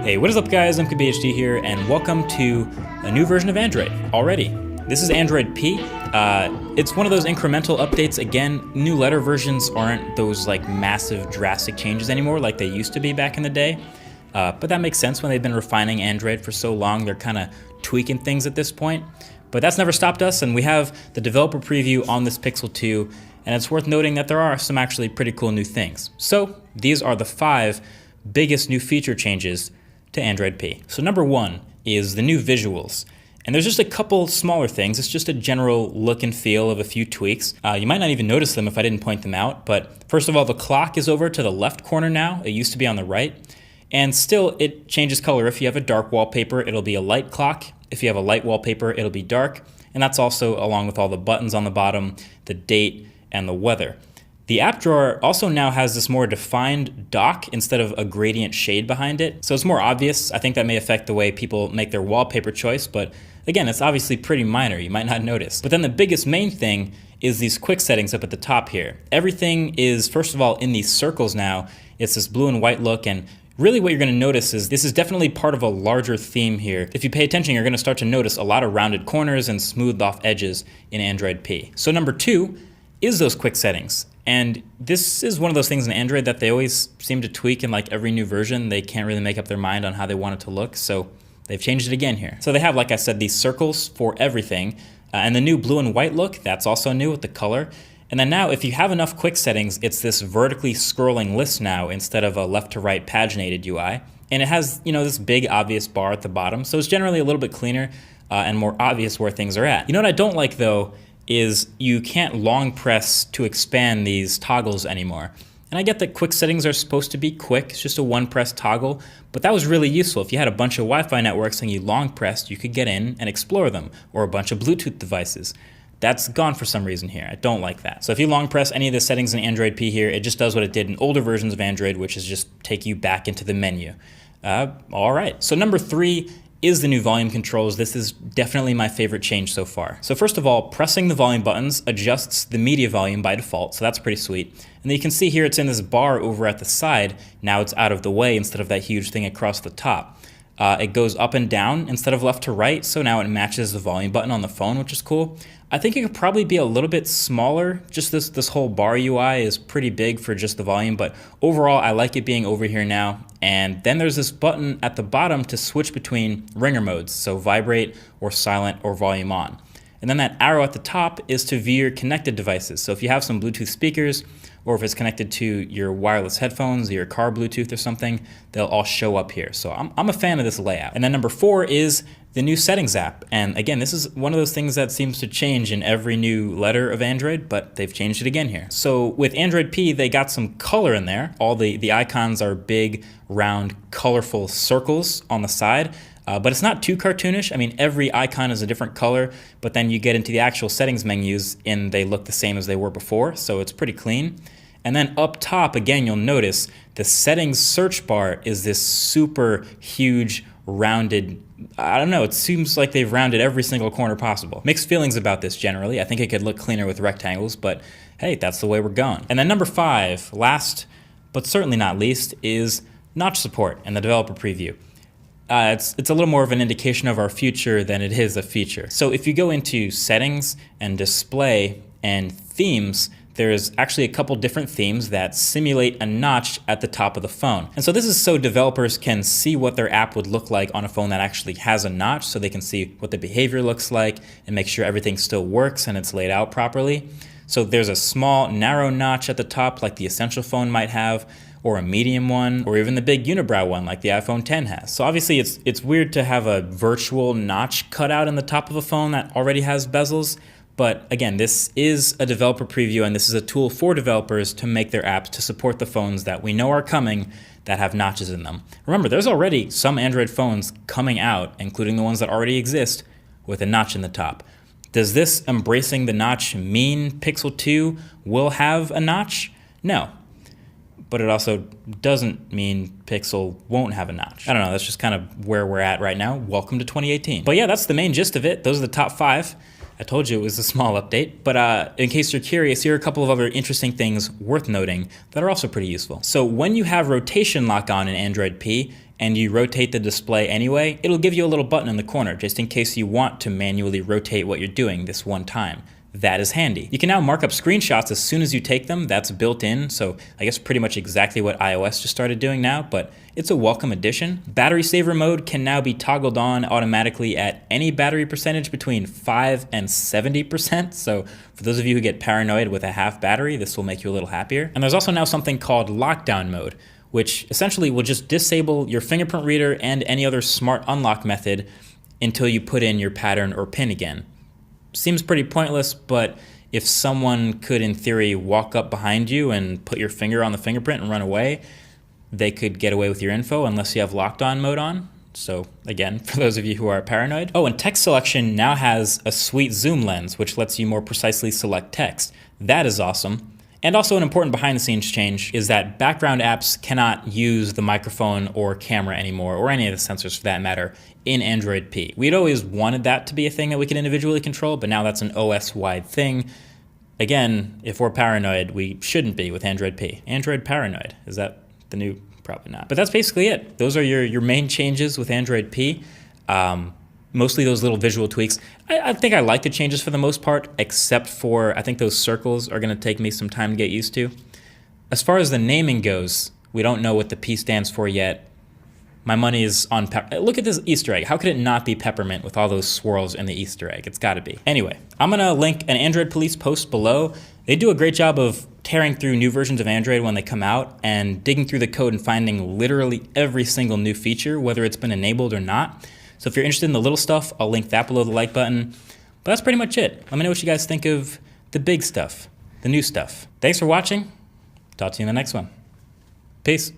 Hey, what is up guys? I'm KBHD here, and welcome to a new version of Android already. This is Android P. It's one of those incremental updates. Again, new letter versions aren't those like massive drastic changes anymore like they used to be back in the day. But that makes sense when they've been refining Android for so long. They're kind of tweaking things at this point. But that's never stopped us, and we have the developer preview on this Pixel 2, and it's worth noting that there are some actually pretty cool new things. So these are the 5 biggest new feature changes to Android P. So number 1 is the new visuals. And there's just a couple smaller things. It's just a general look and feel of a few tweaks. You might not even notice them if I didn't point them out, but first of all, the clock is over to the left corner now. It used to be on the right. And still, it changes color. If you have a dark wallpaper, it'll be a light clock. If you have a light wallpaper, it'll be dark. And that's also along with all the buttons on the bottom, the date, and the weather. The app drawer also now has this more defined dock instead of a gradient shade behind it. So it's more obvious. I think that may affect the way people make their wallpaper choice, but again, it's obviously pretty minor. You might not notice. But then the biggest main thing is these quick settings up at the top here. Everything is, first of all, in these circles now. It's this blue and white look, and really what you're going to notice is this is definitely part of a larger theme here. If you pay attention, you're going to start to notice a lot of rounded corners and smoothed off edges in Android P. So number 2 is those quick settings. And this is one of those things in Android that they always seem to tweak in like every new version. They can't really make up their mind on how they want it to look, so they've changed it again here. So they have, like I said, these circles for everything, and the new blue and white look, that's also new with the color. And then now, if you have enough quick settings, it's this vertically scrolling list now instead of a left to right paginated UI. And it has, this big obvious bar at the bottom, so it's generally a little bit cleaner and more obvious where things are at. You know what I don't like though, is you can't long press to expand these toggles anymore. And I get that quick settings are supposed to be quick, it's just a one press toggle, but that was really useful. If you had a bunch of Wi-Fi networks and you long pressed, you could get in and explore them, or a bunch of Bluetooth devices. That's gone for some reason here. I don't like that. So if you long press any of the settings in Android P here, it just does what it did in older versions of Android, which is just take you back into the menu. All right, so number 3 is the new volume controls. This is definitely my favorite change so far. So first of all, pressing the volume buttons adjusts the media volume by default, so that's pretty sweet. And then you can see here it's in this bar over at the side. Now it's out of the way instead of that huge thing across the top. It goes up and down instead of left to right, so now it matches the volume button on the phone, which is cool. I think it could probably be a little bit smaller. Just this whole bar UI is pretty big for just the volume, but overall I like it being over here now. And then there's this button at the bottom to switch between ringer modes, so vibrate or silent or volume on. And then that arrow at the top is to view your connected devices. So if you have some Bluetooth speakers, or if it's connected to your wireless headphones, your car Bluetooth or something, they'll all show up here. So I'm a fan of this layout. And then number 4 is the new settings app. And again, this is one of those things that seems to change in every new letter of Android, but they've changed it again here. So with Android P, they got some color in there. All the icons are big, round, colorful circles on the side. But it's not too cartoonish. I mean, every icon is a different color, but then you get into the actual settings menus and they look the same as they were before, so it's pretty clean. And then up top, again, you'll notice the settings search bar is this super huge rounded, I don't know, it seems like they've rounded every single corner possible. Mixed feelings about this generally. I think it could look cleaner with rectangles, but hey, that's the way we're going. And then number 5, last but certainly not least, is notch support and the developer preview. It's a little more of an indication of our future than it is a feature. So if you go into settings and display and themes, there's actually a couple different themes that simulate a notch at the top of the phone. And so this is so developers can see what their app would look like on a phone that actually has a notch, so they can see what the behavior looks like and make sure everything still works and it's laid out properly. So there's a small narrow notch at the top like the Essential phone might have, or a medium one, or even the big unibrow one like the iPhone 10 has. So obviously it's weird to have a virtual notch cut out in the top of a phone that already has bezels, but again, this is a developer preview and this is a tool for developers to make their apps to support the phones that we know are coming that have notches in them. Remember, there's already some Android phones coming out, including the ones that already exist, with a notch in the top. Does this embracing the notch mean Pixel 2 will have a notch? No. But it also doesn't mean Pixel won't have a notch. I don't know, that's just kind of where we're at right now. Welcome to 2018. But yeah, that's the main gist of it. Those are the top 5. I told you it was a small update, but in case you're curious, here are a couple of other interesting things worth noting that are also pretty useful. So when you have rotation lock on in Android P and you rotate the display anyway, it'll give you a little button in the corner just in case you want to manually rotate what you're doing this one time. That is handy. You can now mark up screenshots as soon as you take them. That's built in, so I guess pretty much exactly what iOS just started doing now, but it's a welcome addition. Battery saver mode can now be toggled on automatically at any battery percentage between 5 and 70%. So for those of you who get paranoid with a half battery, this will make you a little happier. And there's also now something called lockdown mode, which essentially will just disable your fingerprint reader and any other smart unlock method until you put in your pattern or PIN again. Seems pretty pointless, but if someone could, in theory, walk up behind you and put your finger on the fingerprint and run away, they could get away with your info unless you have locked on mode on. So again, for those of you who are paranoid. Oh, and text selection now has a sweet zoom lens, which lets you more precisely select text. That is awesome. And also an important behind the scenes change is that background apps cannot use the microphone or camera anymore, or any of the sensors for that matter, in Android P. We'd always wanted that to be a thing that we could individually control, but now that's an OS-wide thing. Again, if we're paranoid, we shouldn't be with Android P. Android paranoid, is that the new? Probably not. But that's basically it. Those are your main changes with Android P. Mostly those little visual tweaks. I think I like the changes for the most part, except for I think those circles are going to take me some time to get used to. As far as the naming goes, we don't know what the P stands for yet. My money is on look at this Easter egg. How could it not be peppermint with all those swirls in the Easter egg? It's got to be. Anyway, I'm going to link an Android Police post below. They do a great job of tearing through new versions of Android when they come out and digging through the code and finding literally every single new feature, whether it's been enabled or not. So if you're interested in the little stuff, I'll link that below the like button. But that's pretty much it. Let me know what you guys think of the big stuff, the new stuff. Thanks for watching. Talk to you in the next one. Peace.